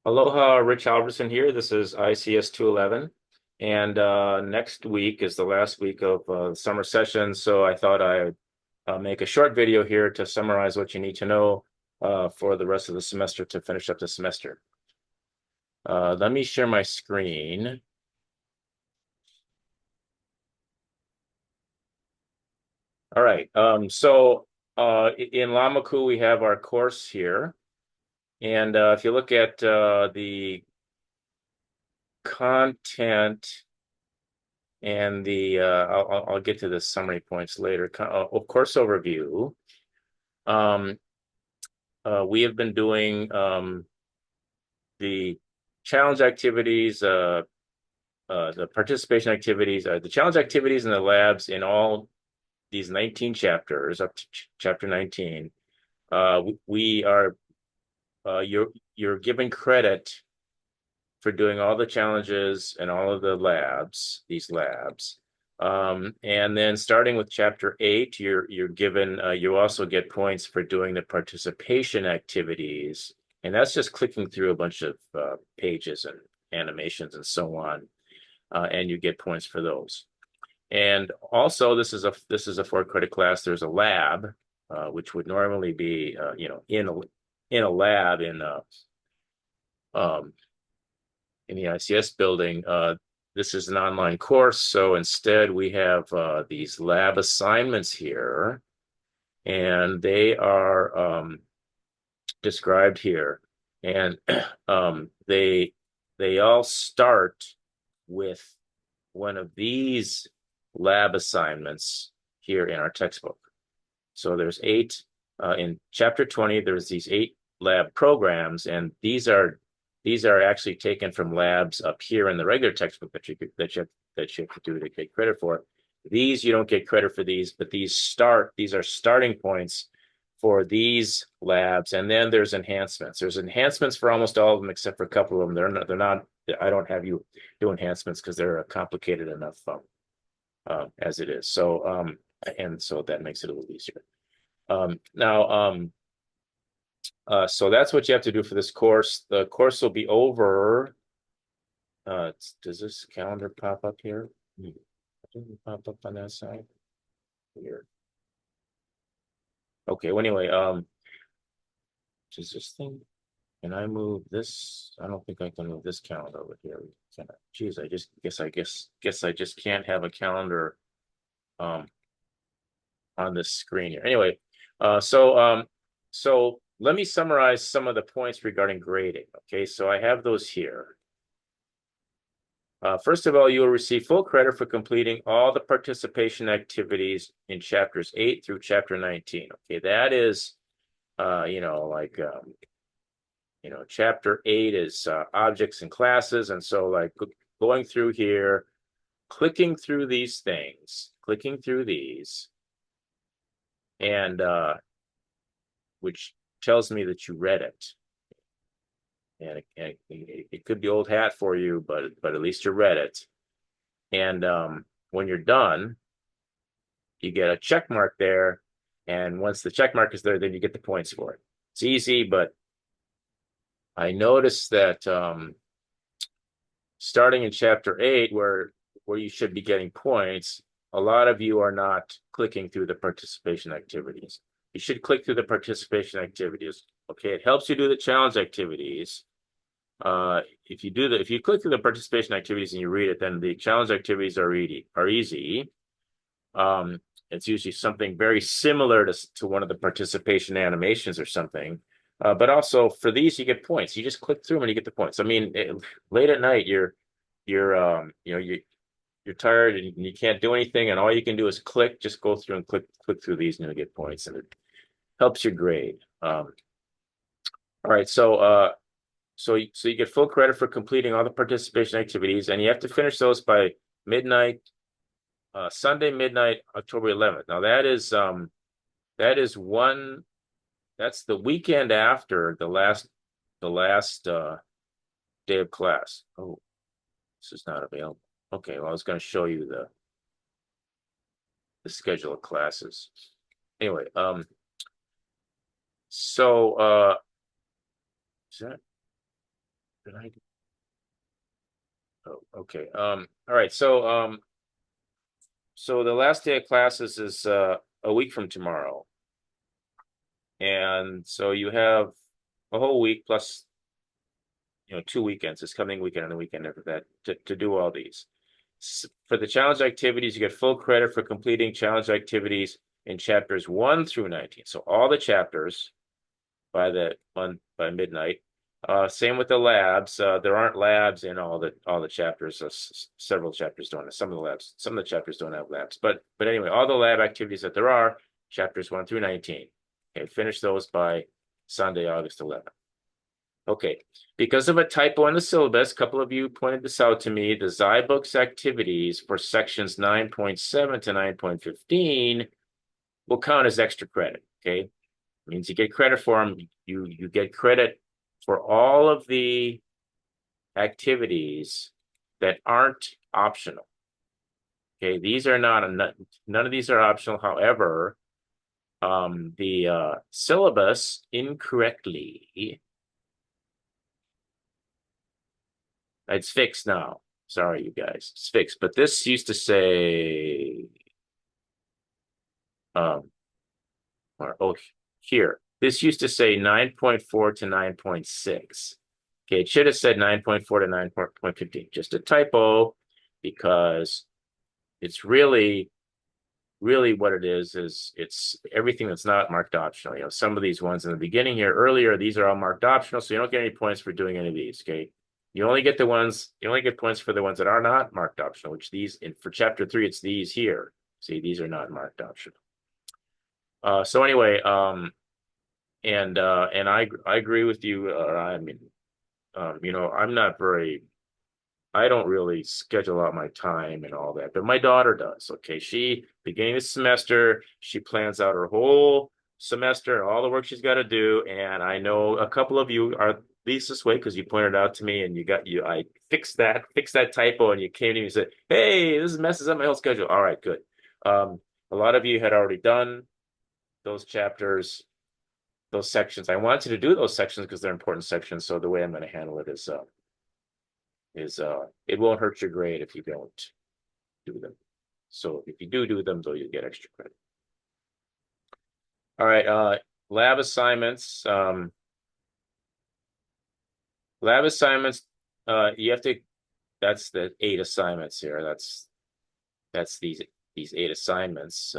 Aloha, Rich Albertson here. This is ICS211. And next week is the last week of the summer session. So I thought I'd make a short video here to summarize what you need to know for the rest of the semester to finish up the semester. Let me share my screen. All right. In Lamaku, we have our course here. And if you look at the content and I'll get to the summary points later. Of course, overview. Um, we have been doing the challenge activities, the participation activities, the challenge activities in the labs in all these 19 chapters up to chapter 19. We are you're given credit for doing all the challenges and all of the labs, these labs. And then starting with chapter 8, you're given you also get points for doing the participation activities, and that's just clicking through a bunch of pages and animations and so on, and you get points for those. And also, this is a 4 credit class. There's a lab, which would normally be in a lab um, in the ICS building. This is an online course, so instead we have these lab assignments here, and they are described here, and they all start with one of these lab assignments here in our textbook. So there's 8 in chapter 20. There's these 8 lab programs, and these are actually taken from labs up here in the regular textbook that you have to do to get credit for. These you don't get credit for these, but these are starting points for these labs, and then there's enhancements. There's enhancements for almost all of them except for a couple of them. They're not. I don't have you do enhancements because they're complicated enough as it is. So and so that makes it a little easier. So that's what you have to do for this course. The course will be over. Does this calendar pop up here? It doesn't pop up on that side. Weird. Okay, well, anyway, does this thing, can I move this? I don't think I can move this calendar over here. Geez, I guess I just can't have a calendar on this screen here. Anyway, so let me summarize some of the points regarding grading. Okay, so I have those here. First of all, you will receive full credit for completing all the participation activities in chapters 8 through chapter 19. Okay, that is, chapter 8 is objects and classes. And so like going through here, clicking through these things, clicking through these, and which tells me that you read it. And it could be old hat for you, but at least you read it. And when you're done, you get a check mark there. And once the check mark is there, then you get the points for it. It's easy, but I noticed that starting in chapter 8, where you should be getting points, a lot of you are not clicking through the participation activities. You should click through the participation activities. Okay, it helps you do the challenge activities. If you click through the participation activities and you read it, then the challenge activities are easy. It's usually something very similar to one of the participation animations or something. But also for these, you get points. You just click through them and you get the points. I mean, late at night, you're tired and you can't do anything, and all you can do is click. Just go through and click through these, and you'll get points, and it helps your grade. All right, so you get full credit for completing all the participation activities, and you have to finish those by midnight, Sunday midnight, October 11th. Now that's the weekend after the last day of class. Oh, this is not available. Okay, well, I was going to show you the schedule of classes. Anyway, so is that Did I? Oh, okay. All right. So the last day of classes is a week from tomorrow. And so you have a whole week plus, 2 weekends, this coming weekend and the weekend after that to do all these. For the challenge activities, you get full credit for completing challenge activities in chapters 1 through 19. So all the chapters by midnight. Same with the labs. There aren't labs in all the chapters. Several chapters don't. Some of the chapters don't have labs. But anyway, all the lab activities that there are, chapters 1 through 19. Okay, finish those by Sunday, August 11th. Okay, because of a typo in the syllabus, a couple of you pointed this out to me. The zyBooks activities for sections 9.7 to 9.15 will count as extra credit. Okay, means you get credit for them. You get credit for all of the activities that aren't optional. Okay, these are none of these are optional. However, the syllabus incorrectly, it's fixed now. Sorry, you guys, it's fixed. But this used to say, here. This used to say 9.4 to 9.6. Okay, it should have said 9.4 to 9.15. Just a typo, because it's really what it is it's everything that's not marked optional. Some of these ones in the beginning here earlier, these are all marked optional, so you don't get any points for doing any of these. Okay, you only get points for the ones that are not marked optional, which for chapter 3, it's these here. See, these are not marked optional. So anyway, and I agree with you. I mean, I don't really schedule out my time and all that, but my daughter does. Okay, beginning of the semester, she plans out her whole semester and all the work she's got to do. And I know a couple of you are at least this way because you pointed out to me, and I fixed that typo, and you came to me and said, "Hey, this messes up my whole schedule." All right, good. A lot of you had already done those chapters, those sections. I want you to do those sections because they're important sections. So the way I'm going to handle it is it won't hurt your grade if you don't do them. So if you do them, though, you get extra credit. All right, lab assignments. Lab assignments, you have to, that's the 8 assignments here. That's these 8 assignments.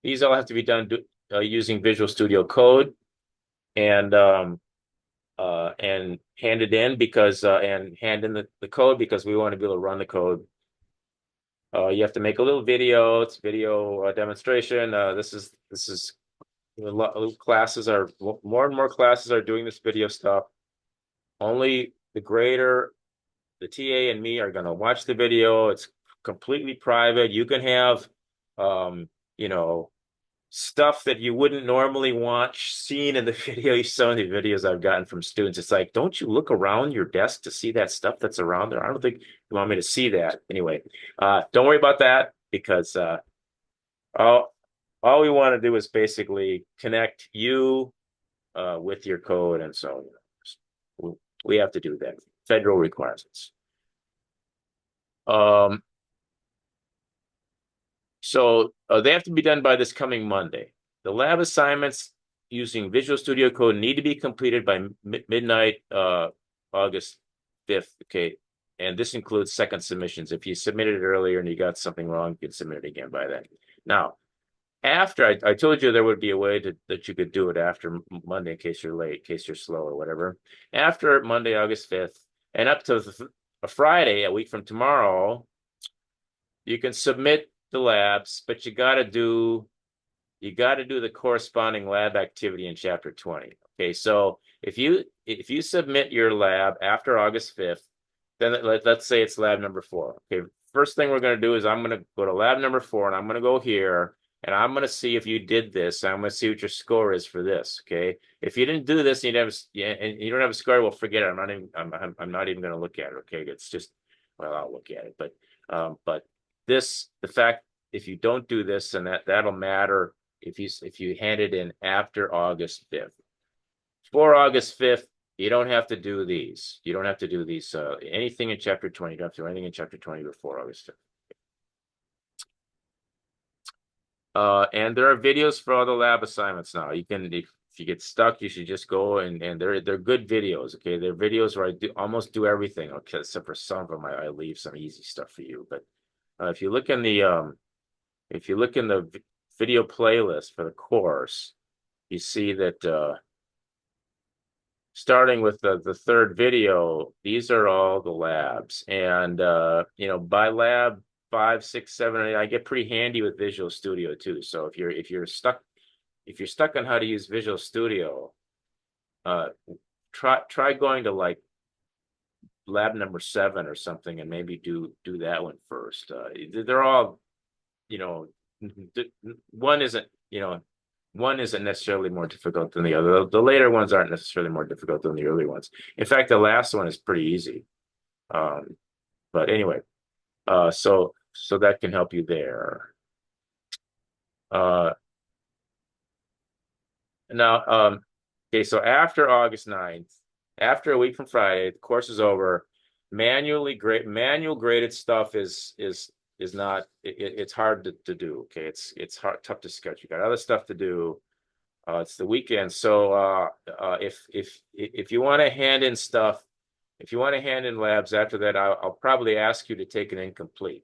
These all have to be done using Visual Studio Code and handed in because and hand in the code because we want to be able to run the code. You have to make a little video. It's video demonstration. This is classes are more and more classes are doing this video stuff. Only the grader, the TA, and me are going to watch the video. It's completely private. You can have, stuff that you wouldn't normally watch seen in the video. Some of the videos I've gotten from students, it's like, don't you look around your desk to see that stuff that's around there? I don't think you want me to see that. Anyway, don't worry about that because all we want to do is basically connect you with your code, and so we have to do that. Federal requirements. So they have to be done by this coming Monday. The lab assignments using Visual Studio Code need to be completed by midnight, August 5th. Okay, and this includes second submissions. If you submitted it earlier and you got something wrong, you can submit it again by then. Now, after I told you there would be a way that you could do it after Monday in case you're late, in case you're slow or whatever. After Monday, August 5th, and up to a Friday, a week from tomorrow, you can submit the labs, but you got to do the corresponding lab activity in chapter 20. Okay, so if you submit your lab after August 5th, then let's say it's lab number 4. Okay, first thing we're going to do is I'm going to go to lab number 4, and I'm going to go here, and I'm going to see if you did this. I'm going to see what your score is for this. Okay, if you didn't do this and you don't have a score, well, forget it. I'm not even going to look at it. Okay, it's just, well, I'll look at it, but the fact, if you don't do this, and that'll matter if you hand it in after August 5th. before August 5th, you don't have to do these. You don't have to do these. Anything in chapter 20. You don't have to do anything in chapter 20 before August 5th. And there are videos for all the lab assignments now. You can, if you get stuck, you should just go and they're good videos. Okay, they're videos where I almost do everything. Okay, except for some of them, I leave some easy stuff for you. But if you look in the video playlist for the course, you see that starting with the third video, these are all the labs. And by lab 5, 6, 7, 8, I get pretty handy with Visual Studio too. So if you're stuck on how to use Visual Studio, try going to like lab number 7 or something and maybe do that one first. They're all, one isn't necessarily more difficult than the other. The later ones aren't necessarily more difficult than the early ones. In fact, the last one is pretty easy. But anyway, so that can help you there. Now, okay, so after August 9th, after a week from Friday, the course is over. Manual graded stuff is not, it's hard to do. Okay, it's tough to schedule. You got other stuff to do. It's the weekend, so if you want to hand in stuff, if you want to hand in labs after that, I'll probably ask you to take an incomplete.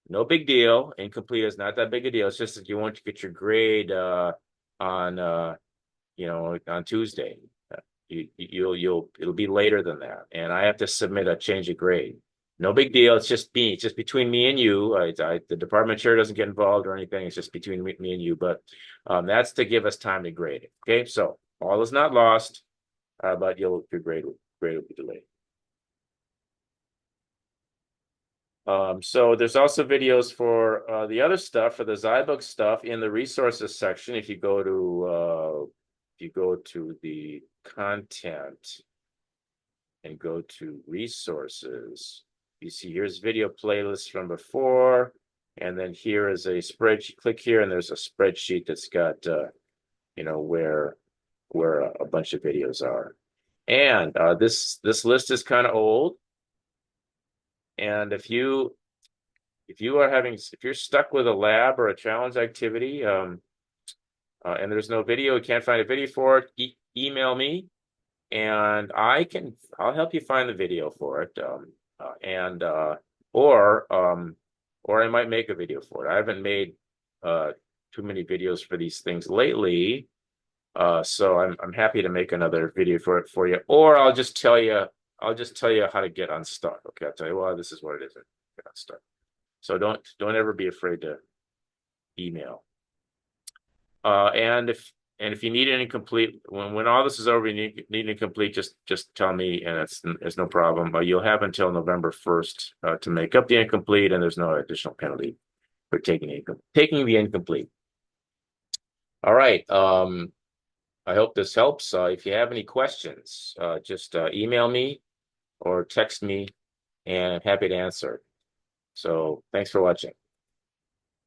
No big deal. Incomplete is not that big a deal. It's just that you want to get your grade on Tuesday. It'll be later than that, and I have to submit a change of grade. No big deal. It's just me. It's just between me and you. The department chair doesn't get involved or anything. It's just between me and you. But that's to give us time to grade it. Okay, so all is not lost, but your grade will be delayed. So there's also videos for the other stuff, for the zybook stuff in the resources section. If you go to the content and go to resources, you see here's video playlists from before, and then here is a spreadsheet. Click here, and there's a spreadsheet that's got where a bunch of videos are. And this list is kind of old. And if you're stuck with a lab or a challenge activity, and there's no video, you can't find a video for it, email me, and I'll help you find the video for it. Or I might make a video for it. I haven't made too many videos for these things lately, so I'm happy to make another video for you. Or I'll just tell you how to get unstuck. Okay, I'll tell you, well, this is what it is. Get unstuck. So don't ever be afraid to email. And if you need an incomplete, when all this is over, you need an incomplete, just tell me, and it's no problem. You'll have until November 1st to make up the incomplete, and there's no additional penalty for taking the incomplete. All right. I hope this helps. If you have any questions, just email me or text me, and I'm happy to answer. So thanks for watching.